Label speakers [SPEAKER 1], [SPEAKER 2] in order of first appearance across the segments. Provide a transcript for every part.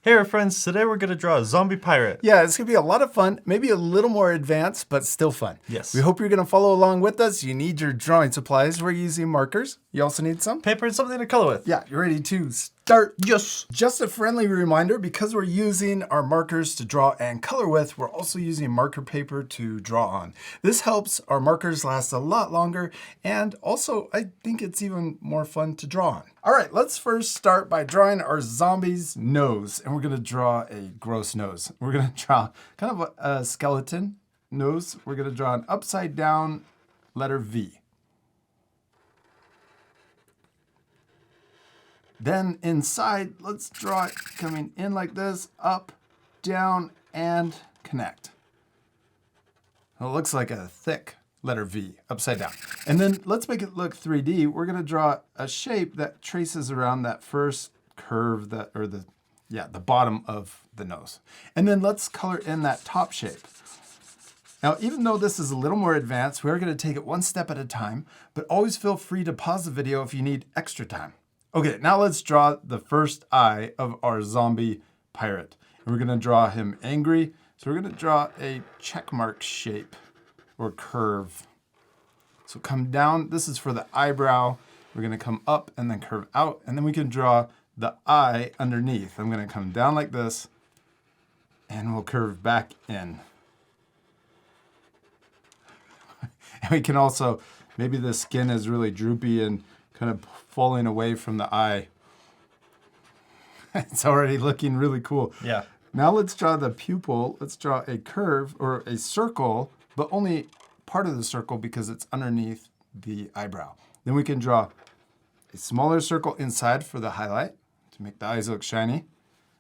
[SPEAKER 1] Hey friends, today we're gonna draw a zombie pirate.
[SPEAKER 2] Yeah, it's gonna be a lot of fun, maybe a little more advanced, but still fun.
[SPEAKER 1] Yes.
[SPEAKER 2] We hope you're gonna follow along with us. You need your drawing supplies. We're using markers. You also need some
[SPEAKER 1] Paper and something to color with.
[SPEAKER 2] Yeah, you're ready to start.
[SPEAKER 1] Yes.
[SPEAKER 2] Just a friendly reminder, because we're using our markers to draw and color with, we're also using marker paper to draw on. This helps our markers last a lot longer, and also I think it's even more fun to draw on. All right, let's first start by drawing our zombie's nose, and we're gonna draw a gross nose. We're gonna draw kind of a skeleton nose. We're gonna draw an upside down letter V. Then inside, let's draw it coming in like this, up, down, and connect. It looks like a thick letter V, upside down. And then let's make it look 3D. We're gonna draw a shape that traces around that first curve, the bottom of the nose. And then let's color in that top shape. Now, even though this is a little more advanced, we're gonna take it one step at a time, but always feel free to pause the video if you need extra time. Okay, now let's draw the first eye of our zombie pirate. And we're gonna draw him angry. So we're gonna draw a check mark shape or curve. So come down, this is for the eyebrow. We're gonna come up and then curve out, and then we can draw the eye underneath. I'm gonna come down like this, and we'll curve back in. And we can also, maybe the skin is really droopy and kind of falling away from the eye. It's already looking really cool.
[SPEAKER 1] Yeah.
[SPEAKER 2] Now let's draw the pupil. Let's draw a curve or a circle, but only part of the circle because it's underneath the eyebrow. Then we can draw a smaller circle inside for the highlight to make the eyes look shiny.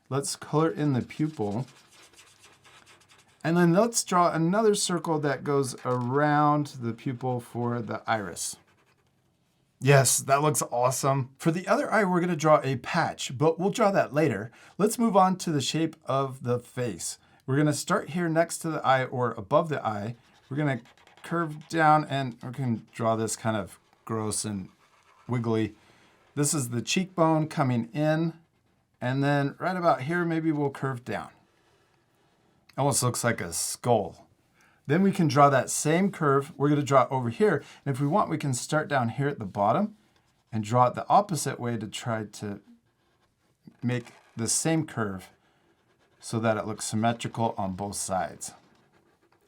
[SPEAKER 2] Let's color in the pupil. And then let's draw another circle that goes around the pupil for the iris. Yes, that looks awesome. For the other eye, we're gonna draw a patch, but we'll draw that later. Let's move on to the shape of the face. We're gonna start here next to the eye or above the eye. We're gonna curve down and we're gonna draw this kind of gross and wiggly. This is the cheekbone coming in, and then right about here, maybe we'll curve down. Almost looks like a skull. Then we can draw that same curve. We're gonna draw it over here. And if we want, we can start down here at the bottom and draw it the opposite way to try to make the same curve so that it looks symmetrical on both sides.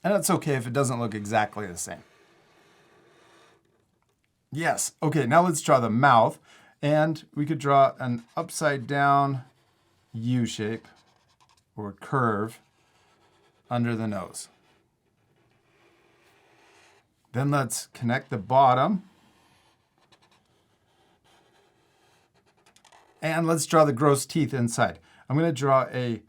[SPEAKER 2] And it's okay if it doesn't look exactly the same. Yes, okay, now let's draw the mouth. And we could draw an upside down U shape or curve under the nose. Then let's connect the bottom. And let's draw the gross teeth inside. I'm gonna draw a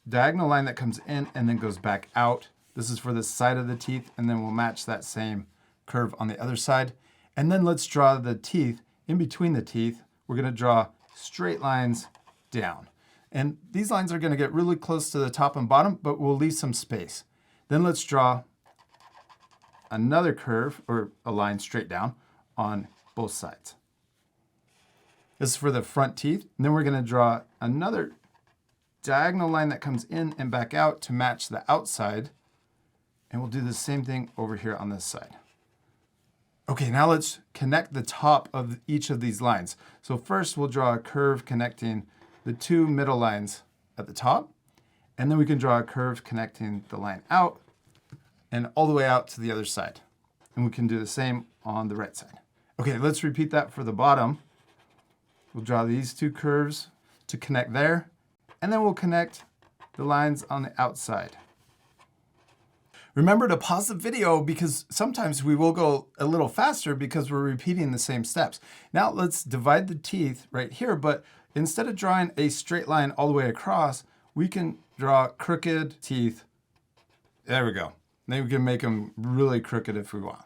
[SPEAKER 2] diagonal line that comes in and then goes back out. This is for the side of the teeth, and then we'll match that same curve on the other side. And then let's draw the teeth in between the teeth. We're gonna draw straight lines down. And these lines are gonna get really close to the top and bottom, but we'll leave some space. Then let's draw another curve or a line straight down on both sides. This is for the front teeth. And then we're gonna draw another diagonal line that comes in and back out to match the outside. And we'll do the same thing over here on this side. Okay, now let's connect the top of each of these lines. So first we'll draw a curve connecting the two middle lines at the top. And then we can draw a curve connecting the line out and all the way out to the other side. And we can do the same on the right side. Okay, let's repeat that for the bottom. We'll draw these two curves to connect there, and then we'll connect the lines on the outside. Remember to pause the video because sometimes we will go a little faster because we're repeating the same steps. Now let's divide the teeth right here, but instead of drawing a straight line all the way across, we can draw crooked teeth. There we go. Then we can make them really crooked if we want.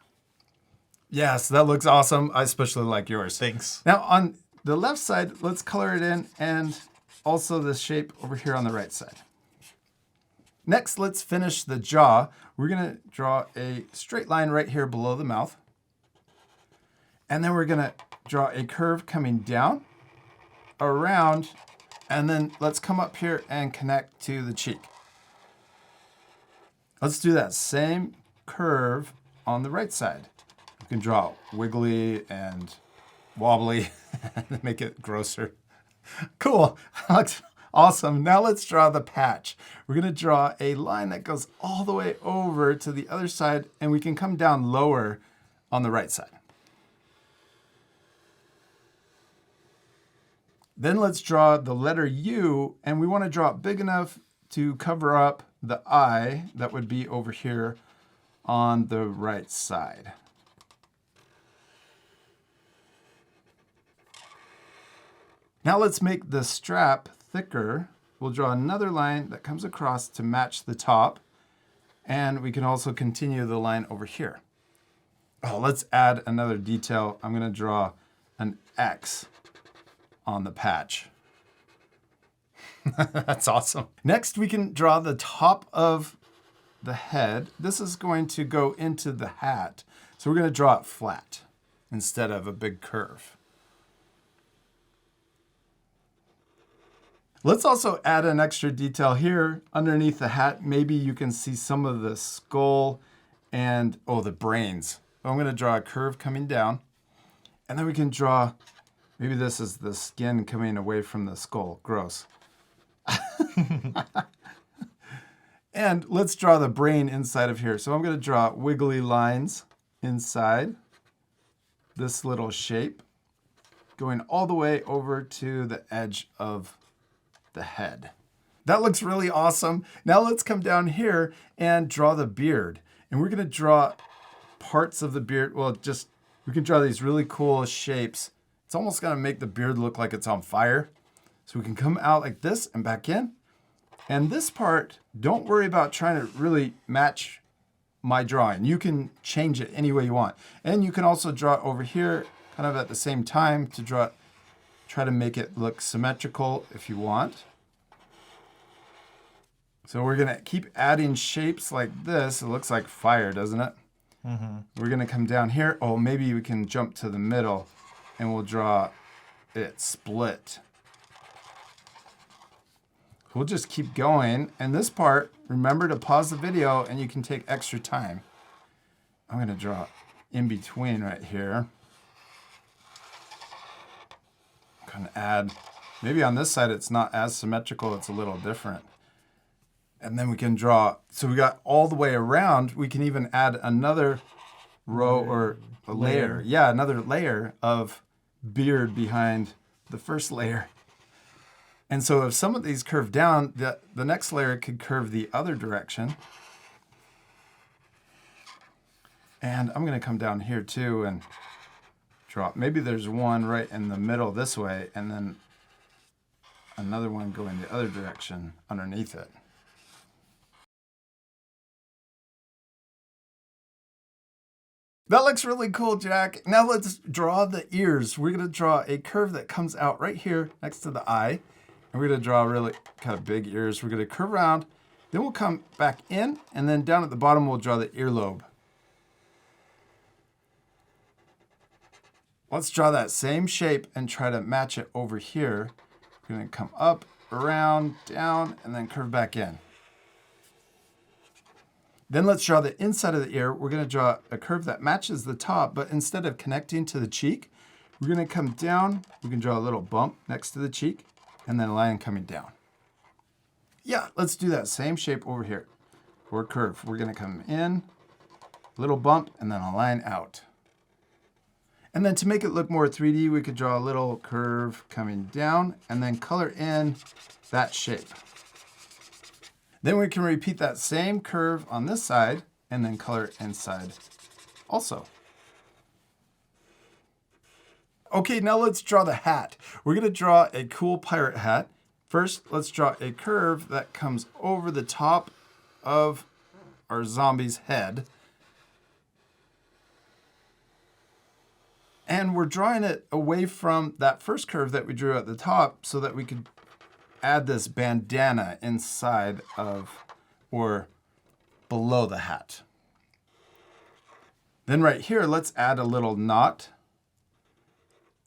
[SPEAKER 2] Yes, that looks awesome. I especially like yours.
[SPEAKER 1] Thanks.
[SPEAKER 2] Now on the left side, let's color it in and also the shape over here on the right side. Next, let's finish the jaw. We're gonna draw a straight line right here below the mouth. And then we're gonna draw a curve coming down around And then let's come up here and connect to the cheek. Let's do that same curve on the right side. You can draw wiggly and wobbly and make it grosser. Cool, looks awesome. Now let's draw the patch. We're gonna draw a line that goes all the way over to the other side, and we can come down lower on the right side. Then let's draw the letter U, and we want to draw it big enough to cover up the I that would be over here on the right side. Now let's make the strap thicker. We'll draw another line that comes across to match the top, and we can also continue the line over here. Oh, let's add another detail. I'm going to draw an X on the patch. That's awesome. Next, we can draw the top of the head. This is going to go into the hat. So we're going to draw it flat instead of a big curve. Let's also add an extra detail here underneath the hat. Maybe you can see some of the skull and, oh, the brains. So I'm going to draw a curve coming down, and then we can draw, maybe this is the skin coming away from the skull. Gross. And let's draw the brain inside of here. So I'm going to draw wiggly lines inside this little shape, going all the way over to the edge of the head. That looks really awesome. Now let's come down here and draw the beard. And we're going to draw parts of the beard. Well, just, we can draw these really cool shapes. It's almost going to make the beard look like it's on fire. So we can come out like this and back in. And this part, don't worry about trying to really match my drawing. You can change it any way you want. And you can also draw it over here kind of at the same time to draw, try to make it look symmetrical if you want. So we're gonna keep adding shapes like this. It looks like fire, doesn't it? Mm-hmm. We're gonna come down here. Oh, maybe we can jump to the middle and we'll draw it split. We'll just keep going. And this part, remember to pause the video and you can take extra time. I'm gonna draw in between right here. I'm gonna add, maybe on this side it's not as symmetrical, it's a little different. And then we can draw, so we got all the way around. We can even add another row or a layer. Yeah, another layer of beard behind the first layer. And so if some of these curve down, the next layer could curve the other direction. And I'm going to come down here too and draw. Maybe there's one right in the middle this way, and then another one going the other direction underneath it. That looks really cool, Jack. Now let's draw the ears. We're going to draw a curve that comes out right here next to the eye. And we're going to draw really kind of big ears. We're going to curve around. Then we'll come back in. And then down at the bottom, we'll draw the earlobe. Let's draw that same shape and try to match it over here. We're going to come up, around, down, and then curve back in. Then let's draw the inside of the ear. We're going to draw a curve that matches the top, but instead of connecting to the cheek, we're going to come down. We can draw a little bump next to the cheek, and then a line coming down. Yeah, let's do that same shape over here. For a curve, we're going to come in, little bump, and then a line out. And then to make it look more 3D, we could draw a little curve coming down, and then color in that shape. Then we can repeat that same curve on this side, and then color inside also. Okay, now let's draw the hat. We're going to draw a cool pirate hat. First, let's draw a curve that comes over the top of our zombie's head. And we're drawing it away from that first curve that we drew at the top so that we could add this bandana inside of or below the hat. Then right here, let's add a little knot.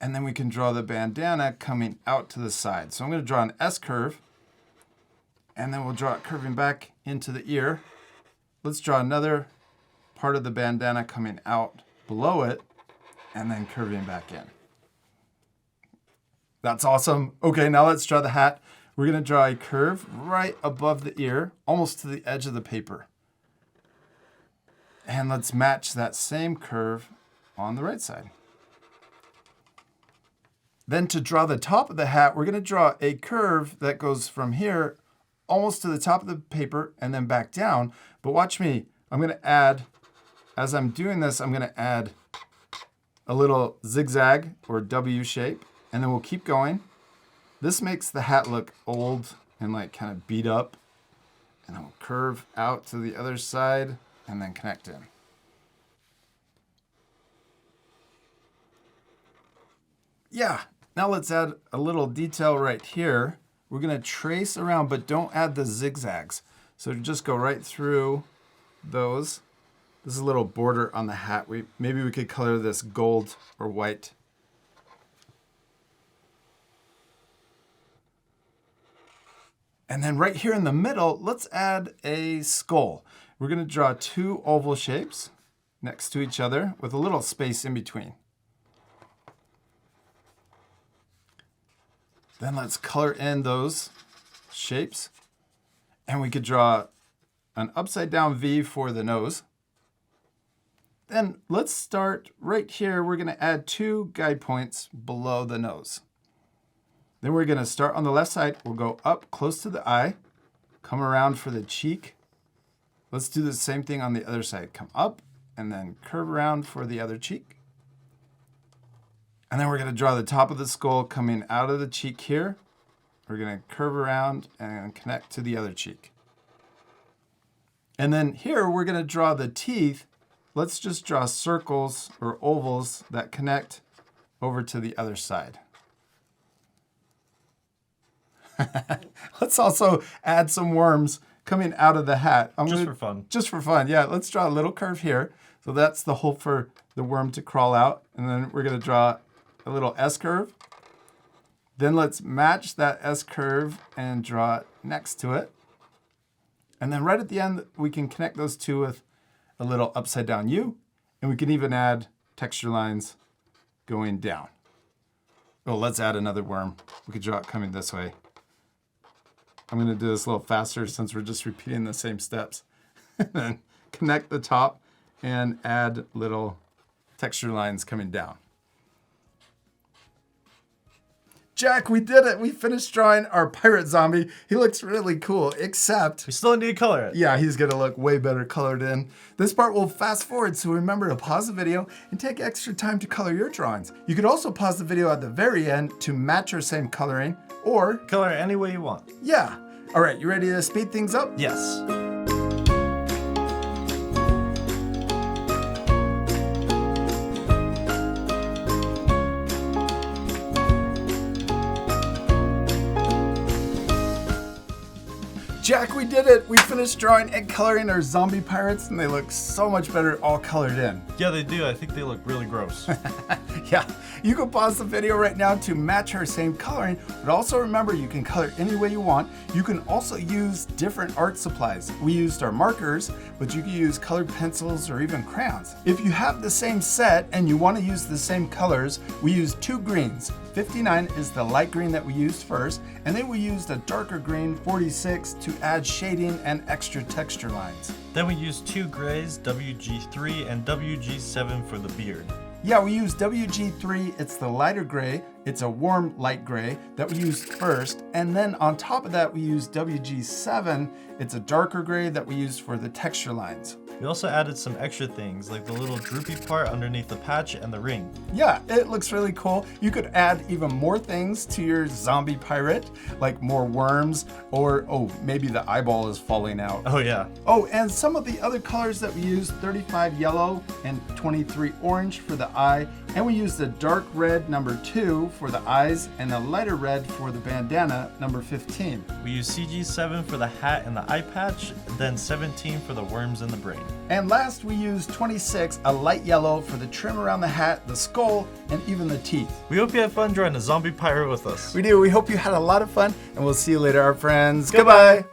[SPEAKER 2] And then we can draw the bandana coming out to the side. So I'm going to draw an S curve, and then we'll draw it curving back into the ear. Let's draw another part of the bandana coming out below it, and then curving back in. That's awesome. Okay, now let's draw the hat. We're going to draw a curve right above the ear, almost to the edge of the paper. And let's match that same curve on the right side. Then to draw the top of the hat, we're going to draw a curve that goes from here almost to the top of the paper and then back down. But watch me. I'm going to add, as I'm doing this, I'm going to add a little zigzag or W shape, and then we'll keep going. This makes the hat look old and like kind of beat up. And then we'll curve out to the other side and then connect in. Yeah, now let's add a little detail right here. We're gonna trace around, but don't add the zigzags. So just go right through those. This is a little border on the hat. Maybe we could color this gold or white. And then right here in the middle, let's add a skull. We're gonna draw two oval shapes next to each other with a little space in between. Then let's color in those shapes. And we could draw an upside down V for the nose. Then let's start right here. We're gonna add two guide points below the nose. Then we're gonna start on the left side. We'll go up close to the eye, come around for the cheek. Let's do the same thing on the other side. Come up and then curve around for the other cheek. And then we're gonna draw the top of the skull coming out of the cheek here. We're gonna curve around and connect to the other cheek. And then here we're gonna draw the teeth. Let's just draw circles or ovals that connect over to the other side. Let's also add some worms coming out of the hat.
[SPEAKER 1] For fun.
[SPEAKER 2] Just for fun, yeah. Let's draw a little curve here. So that's the hole for the worm to crawl out. And then we're gonna draw a little S curve. Then let's match that S curve and draw it next to it. And then right at the end, we can connect those two with a little upside down U. And we can even add texture lines going down. Oh, let's add another worm. We could draw it coming this way. I'm gonna do this a little faster since we're just repeating the same steps. And then connect the top and add little texture lines coming down. Jack, we did it. We finished drawing our pirate zombie. He looks really cool, except...
[SPEAKER 1] We still need to color it.
[SPEAKER 2] Yeah, he's gonna look way better colored in. This part will fast forward, so remember to pause the video and take extra time to color your drawings. You could also pause the video at the very end to match your same coloring, or...
[SPEAKER 1] Color it any way you want.
[SPEAKER 2] Yeah. All right, you ready to speed things up?
[SPEAKER 1] Yes.
[SPEAKER 2] Jack, we did it! We finished drawing and coloring our zombie pirates, and they look so much better all colored in.
[SPEAKER 1] Yeah, they do. I think they look really gross.
[SPEAKER 2] Yeah, you can pause the video right now to match our same coloring, but also remember you can color any way you want. You can also use different art supplies. We used our markers, but you can use colored pencils or even crayons. If you have the same set and you want to use the same colors, we used two greens. 59 is the light green that we used first, and then we used a darker green, 46, to add shading and extra texture lines.
[SPEAKER 1] Then we used two grays, WG3 and WG7 for the beard.
[SPEAKER 2] Yeah, we used WG3, it's the lighter gray, it's a warm light gray that we used first, and then on top of that we used WG7, it's a darker gray that we used for the texture lines.
[SPEAKER 1] We also added some extra things, like the little droopy part underneath the patch and the ring.
[SPEAKER 2] Yeah, it looks really cool. You could add even more things to your zombie pirate, like more worms, or, oh, maybe the eyeball is falling out.
[SPEAKER 1] Oh yeah.
[SPEAKER 2] Oh, and some of the other colors that we used, 35 yellow and 23 orange for the eye, and we used the dark red number 2 for the eyes, and the lighter red for the bandana, number 15.
[SPEAKER 1] We used CG7 for the hat and the eye patch, then 17 for the worms and the brain.
[SPEAKER 2] And last, we used 26, a light yellow, for the trim around the hat, the skull, and even the teeth.
[SPEAKER 1] We hope you had fun drawing a zombie pirate with us.
[SPEAKER 2] We do. We hope you had a lot of fun, and we'll see you later, our friends. Goodbye.